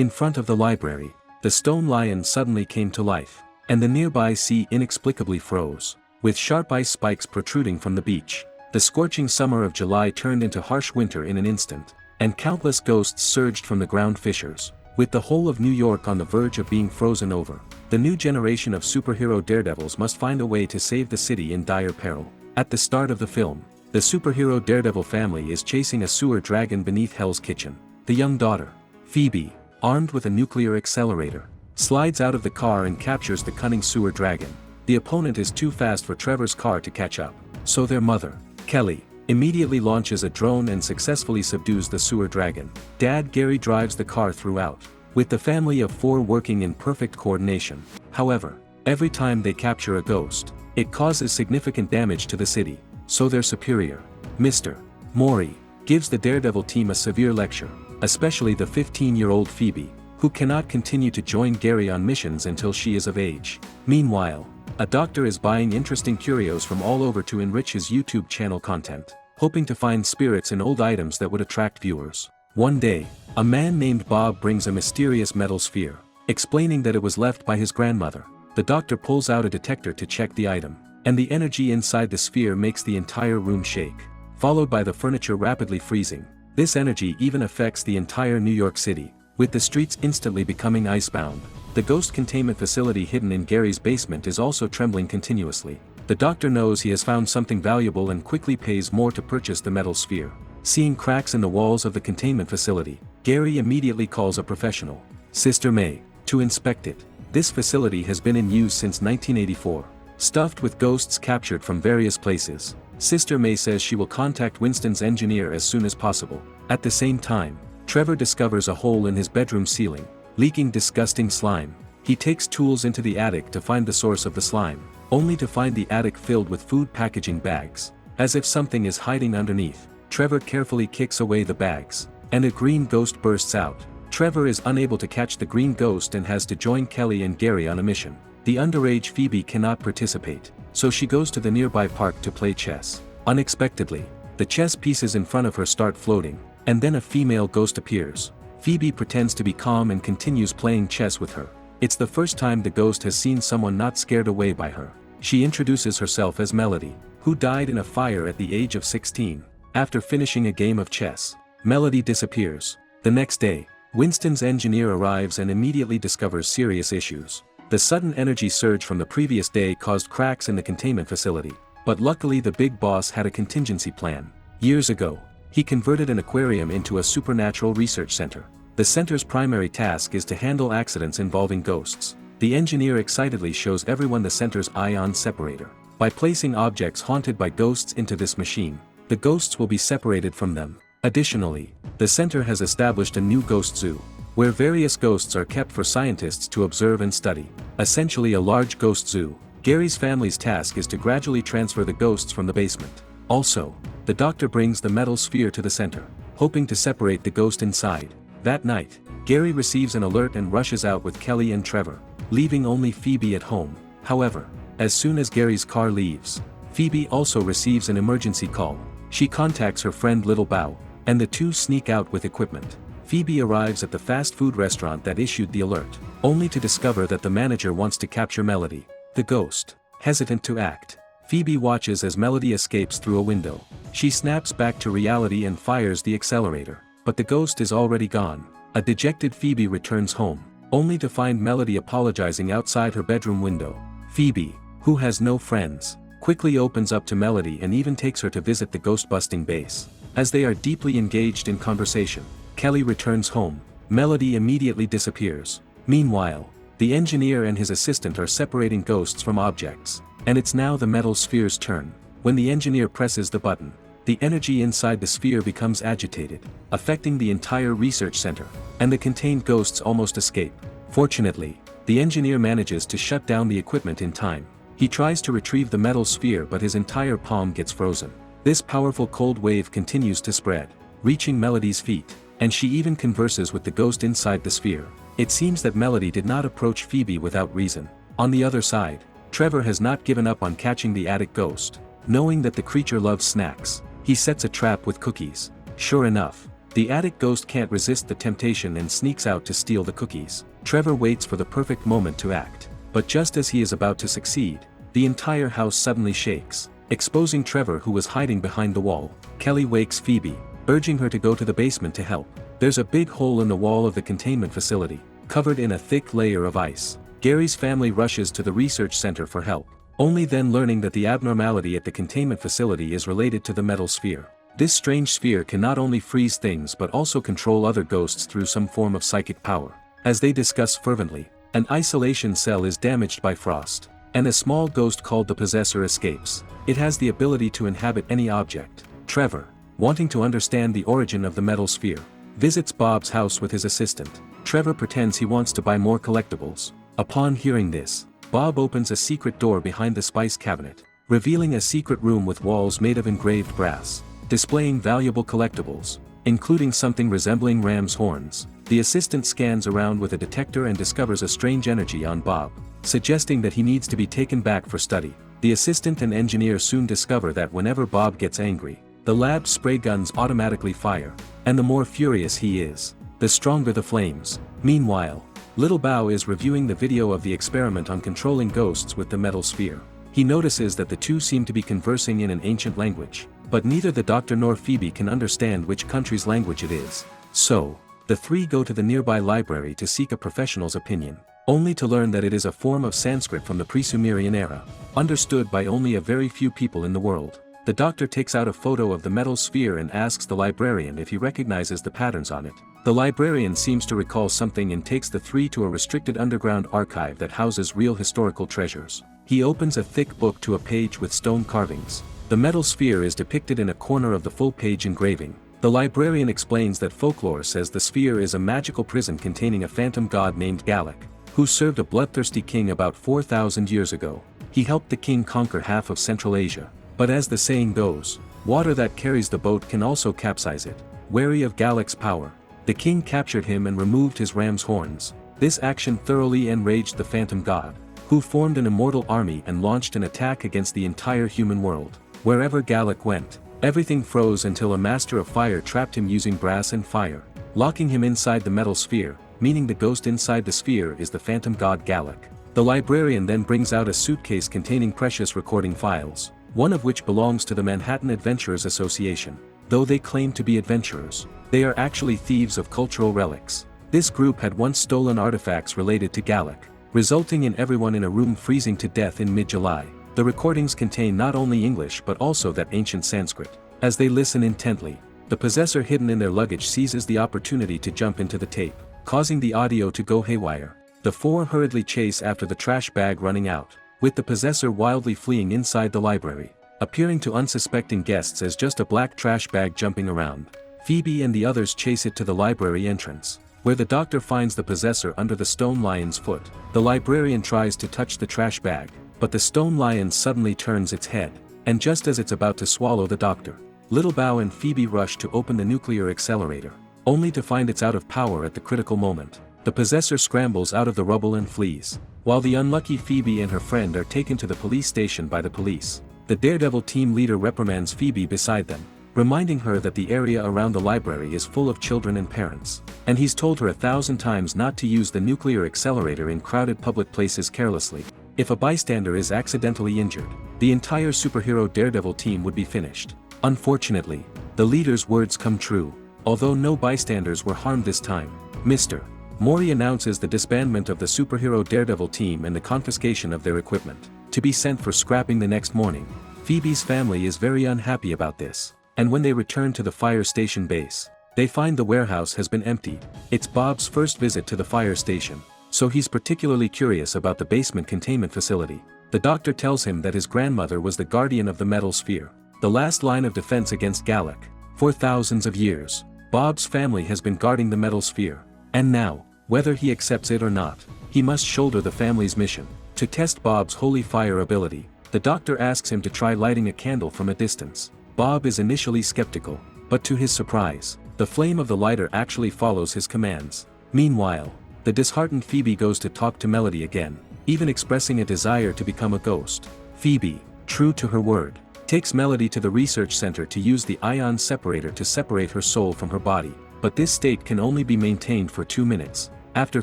In front of the library, the stone lion suddenly came to life, and the nearby sea inexplicably froze, with sharp ice spikes protruding from the beach. The scorching summer of July turned into harsh winter in an instant, and countless ghosts surged from the ground fissures. With the whole of New York on the verge of being frozen over, the new generation of superhero daredevils must find a way to save the city in dire peril. At the start of the film, the superhero daredevil family is chasing a sewer dragon beneath Hell's Kitchen. The young daughter, Phoebe, armed with a nuclear accelerator, slides out of the car and captures the cunning sewer dragon. The opponent is too fast for Trevor's car to catch up, so their mother, Kelly, immediately launches a drone and successfully subdues the sewer dragon. Dad Gary drives the car throughout, with the family of 4 working in perfect coordination. However, every time they capture a ghost, it causes significant damage to the city, so their superior, Mr. Mori, gives the Daredevil team a severe lecture, especially the 15-year-old Phoebe, who cannot continue to join Gary on missions until she is of age. Meanwhile, a doctor is buying interesting curios from all over to enrich his YouTube channel content, hoping to find spirits in old items that would attract viewers. One day, a man named Bob brings a mysterious metal sphere, explaining that it was left by his grandmother. The doctor pulls out a detector to check the item, and the energy inside the sphere makes the entire room shake, followed by the furniture rapidly freezing. This energy even affects the entire New York City, with the streets instantly becoming icebound. The ghost containment facility hidden in Gary's basement is also trembling continuously. The doctor knows he has found something valuable and quickly pays more to purchase the metal sphere. Seeing cracks in the walls of the containment facility, Gary immediately calls a professional, Sister May, to inspect it. This facility has been in use since 1984, stuffed with ghosts captured from various places. Sister May says she will contact Winston's engineer as soon as possible. At the same time, Trevor discovers a hole in his bedroom ceiling, leaking disgusting slime. He takes tools into the attic to find the source of the slime, only to find the attic filled with food packaging bags. As if something is hiding underneath, Trevor carefully kicks away the bags, and a green ghost bursts out. Trevor is unable to catch the green ghost and has to join Kelly and Gary on a mission. The underage Phoebe cannot participate, so she goes to the nearby park to play chess. Unexpectedly, the chess pieces in front of her start floating, and then a female ghost appears. Phoebe pretends to be calm and continues playing chess with her. It's the first time the ghost has seen someone not scared away by her. She introduces herself as Melody, who died in a fire at the age of 16. After finishing a game of chess, Melody disappears. The next day, Winston's engineer arrives and immediately discovers serious issues. The sudden energy surge from the previous day caused cracks in the containment facility, but luckily the big boss had a contingency plan. Years ago, he converted an aquarium into a supernatural research center. The center's primary task is to handle accidents involving ghosts. The engineer excitedly shows everyone the center's ion separator. By placing objects haunted by ghosts into this machine, the ghosts will be separated from them. Additionally, the center has established a new ghost zoo, where various ghosts are kept for scientists to observe and study. Essentially a large ghost zoo. Gary's family's task is to gradually transfer the ghosts from the basement. Also, the doctor brings the metal sphere to the center, hoping to separate the ghost inside. That night, Gary receives an alert and rushes out with Kelly and Trevor, leaving only Phoebe at home. However, as soon as Gary's car leaves, Phoebe also receives an emergency call. She contacts her friend Little Bao, and the two sneak out with equipment. Phoebe arrives at the fast food restaurant that issued the alert, only to discover that the manager wants to capture Melody, the ghost. Hesitant to act, Phoebe watches as Melody escapes through a window. She snaps back to reality and fires the accelerator, but the ghost is already gone. A dejected Phoebe returns home, only to find Melody apologizing outside her bedroom window. Phoebe, who has no friends, quickly opens up to Melody and even takes her to visit the ghost-busting base. As they are deeply engaged in conversation, Kelly returns home. Melody immediately disappears. Meanwhile, the engineer and his assistant are separating ghosts from objects, and it's now the metal sphere's turn. When the engineer presses the button, the energy inside the sphere becomes agitated, affecting the entire research center, and the contained ghosts almost escape. Fortunately, the engineer manages to shut down the equipment in time. He tries to retrieve the metal sphere but his entire palm gets frozen. This powerful cold wave continues to spread, reaching Melody's feet, and she even converses with the ghost inside the sphere. It seems that Melody did not approach Phoebe without reason. On the other side, Trevor has not given up on catching the attic ghost. Knowing that the creature loves snacks, he sets a trap with cookies. Sure enough, The attic ghost can't resist the temptation and sneaks out to steal the cookies. Trevor waits for the perfect moment to act. But just as he is about to succeed, the entire house suddenly shakes, exposing Trevor, who was hiding behind the wall. Kelly wakes Phoebe, urging her to go to the basement to help. There's a big hole in the wall of the containment facility, covered in a thick layer of ice. Gary's family rushes to the research center for help, only then learning that the abnormality at the containment facility is related to the metal sphere. This strange sphere can not only freeze things but also control other ghosts through some form of psychic power. As they discuss fervently, an isolation cell is damaged by frost, and a small ghost called the Possessor escapes. It has the ability to inhabit any object. Trevor, wanting to understand the origin of the metal sphere, visits Bob's house with his assistant. Trevor pretends he wants to buy more collectibles. Upon hearing this, Bob opens a secret door behind the spice cabinet, revealing a secret room with walls made of engraved brass, displaying valuable collectibles, including something resembling ram's horns. The assistant scans around with a detector and discovers a strange energy on Bob, suggesting that he needs to be taken back for study. The assistant and engineer soon discover that whenever Bob gets angry, the lab's spray guns automatically fire, and the more furious he is, the stronger the flames. Meanwhile, Little Bao is reviewing the video of the experiment on controlling ghosts with the metal sphere. He notices that the two seem to be conversing in an ancient language, but neither the doctor nor Phoebe can understand which country's language it is. So, the three go to the nearby library to seek a professional's opinion, only to learn that it is a form of Sanskrit from the pre-Sumerian era, understood by only a very few people in the world. The doctor takes out a photo of the metal sphere and asks the librarian if he recognizes the patterns on it. The librarian seems to recall something and takes the three to a restricted underground archive that houses real historical treasures. He opens a thick book to a page with stone carvings. The metal sphere is depicted in a corner of the full-page engraving. The librarian explains that folklore says the sphere is a magical prison containing a phantom god named Galak, who served a bloodthirsty king about 4,000 years ago. He helped the king conquer half of Central Asia. But as the saying goes, water that carries the boat can also capsize it. Wary of Galak's power, the king captured him and removed his ram's horns. This action thoroughly enraged the phantom god, who formed an immortal army and launched an attack against the entire human world. Wherever Galak went, everything froze until a master of fire trapped him using brass and fire, locking him inside the metal sphere, meaning the ghost inside the sphere is the phantom god Galak. The librarian then brings out a suitcase containing precious recording files, one of which belongs to the Manhattan Adventurers Association. Though they claim to be adventurers, they are actually thieves of cultural relics. This group had once stolen artifacts related to Galak, resulting in everyone in a room freezing to death in mid-July. The recordings contain not only English but also that ancient Sanskrit. As they listen intently, the possessor hidden in their luggage seizes the opportunity to jump into the tape, causing the audio to go haywire. The four hurriedly chase after the trash bag running out, with the possessor wildly fleeing inside the library, appearing to unsuspecting guests as just a black trash bag jumping around. Phoebe and the others chase it to the library entrance, where the doctor finds the possessor under the stone lion's foot. The librarian tries to touch the trash bag, but the stone lion suddenly turns its head, and just as it's about to swallow the doctor, Little Bao and Phoebe rush to open the nuclear accelerator, only to find it's out of power at the critical moment. The possessor scrambles out of the rubble and flees, while the unlucky Phoebe and her friend are taken to the police station by the police. The Daredevil team leader reprimands Phoebe beside them, reminding her that the area around the library is full of children and parents, and he's told her 1,000 times not to use the nuclear accelerator in crowded public places carelessly. If a bystander is accidentally injured, the entire superhero Daredevil team would be finished. Unfortunately, the leader's words come true. Although no bystanders were harmed this time, Mr. Mori announces the disbandment of the superhero Daredevil team and the confiscation of their equipment, to be sent for scrapping the next morning. Phoebe's family is very unhappy about this, and when they return to the fire station base, they find the warehouse has been emptied. It's Bob's first visit to the fire station, so he's particularly curious about the basement containment facility. The doctor tells him that his grandmother was the guardian of the metal sphere, the last line of defense against Galak. For thousands of years, Bob's family has been guarding the metal sphere, and now, whether he accepts it or not, he must shoulder the family's mission. To test Bob's holy fire ability, the doctor asks him to try lighting a candle from a distance. Bob is initially skeptical, but to his surprise, the flame of the lighter actually follows his commands. Meanwhile, the disheartened Phoebe goes to talk to Melody again, even expressing a desire to become a ghost. Phoebe, true to her word, takes Melody to the research center to use the ion separator to separate her soul from her body. but this state can only be maintained for 2 minutes. After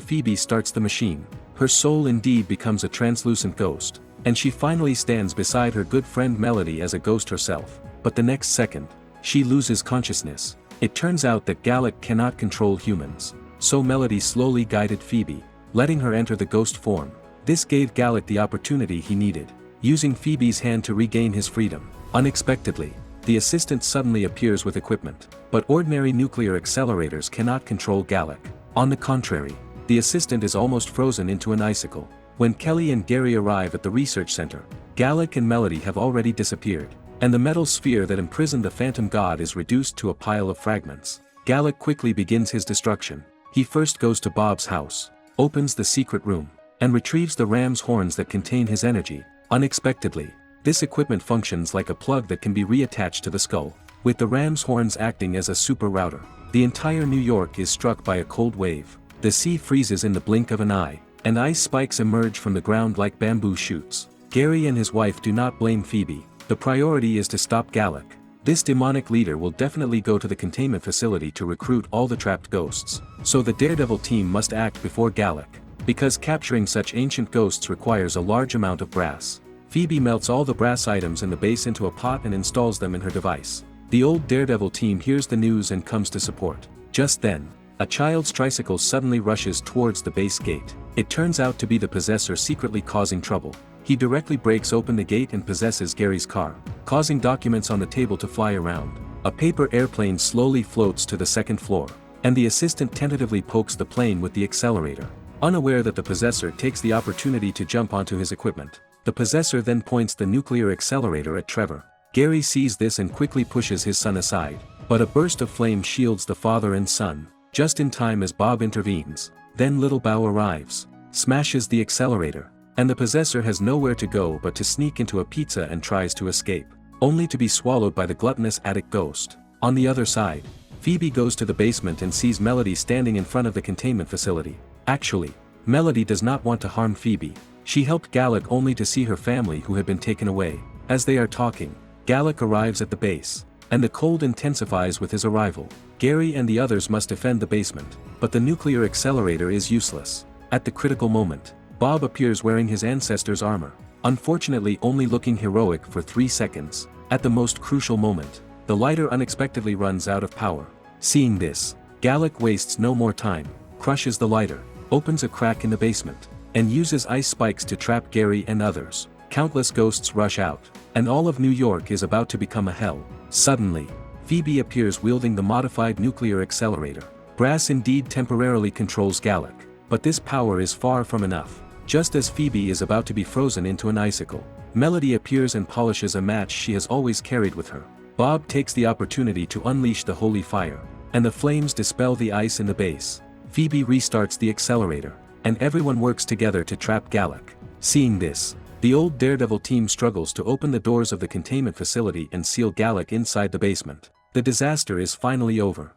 Phoebe starts the machine, her soul indeed becomes a translucent ghost, and she finally stands beside her good friend Melody as a ghost herself. But the next second, she loses consciousness. It turns out that Gallic cannot control humans, so Melody slowly guided Phoebe, letting her enter the ghost form. This gave Gallic the opportunity he needed, using Phoebe's hand to regain his freedom. Unexpectedly, the assistant suddenly appears with equipment, but ordinary nuclear accelerators cannot control Gallic. On the contrary, the assistant is almost frozen into an icicle. When Kelly and Gary arrive at the research center, Gallic and Melody have already disappeared, and the metal sphere that imprisoned the Phantom God is reduced to a pile of fragments. Gallic quickly begins his destruction. He first goes to Bob's house, opens the secret room, and retrieves the ram's horns that contain his energy. Unexpectedly, this equipment functions like a plug that can be reattached to the skull, with the ram's horns acting as a super router. The entire New York is struck by a cold wave. The sea freezes in the blink of an eye, and ice spikes emerge from the ground like bamboo shoots. Gary and his wife do not blame Phoebe. The priority is to stop Gallic. This demonic leader will definitely go to the containment facility to recruit all the trapped ghosts, so the Daredevil team must act before Gallic, because capturing such ancient ghosts requires a large amount of brass. Phoebe melts all the brass items in the base into a pot and installs them in her device. The old Daredevil team hears the news and comes to support. Just then, a child's tricycle suddenly rushes towards the base gate. It turns out to be the possessor secretly causing trouble. He directly breaks open the gate and possesses Gary's car, causing documents on the table to fly around. A paper airplane slowly floats to the second floor, and the assistant tentatively pokes the plane with the accelerator, unaware that the possessor takes the opportunity to jump onto his equipment. The possessor then points the nuclear accelerator at Trevor. Gary sees this and quickly pushes his son aside, but a burst of flame shields the father and son, just in time as Bob intervenes. Then Little Bow arrives, smashes the accelerator, and the possessor has nowhere to go but to sneak into a pizza and tries to escape, only to be swallowed by the gluttonous attic ghost. On the other side, Phoebe goes to the basement and sees Melody standing in front of the containment facility. Actually, Melody does not want to harm Phoebe. She helped Gallic only to see her family who had been taken away. As they are talking, Gallic arrives at the base, and the cold intensifies with his arrival. Gary and the others must defend the basement, but the nuclear accelerator is useless. At the critical moment, Bob appears wearing his ancestors' armor, unfortunately only looking heroic for 3 seconds. At the most crucial moment, the lighter unexpectedly runs out of power. Seeing this, Gallic wastes no more time, crushes the lighter, opens a crack in the basement, and uses ice spikes to trap Gary and others. Countless ghosts rush out, and all of New York is about to become a hell. Suddenly, Phoebe appears wielding the modified nuclear accelerator. Brass indeed temporarily controls Gallic, but this power is far from enough. Just as Phoebe is about to be frozen into an icicle, Melody appears and polishes a match she has always carried with her. Bob takes the opportunity to unleash the holy fire, and the flames dispel the ice in the base. Phoebe restarts the accelerator, and everyone works together to trap Gallic. Seeing this, the old Daredevil team struggles to open the doors of the containment facility and seal Gallic inside the basement. The disaster is finally over.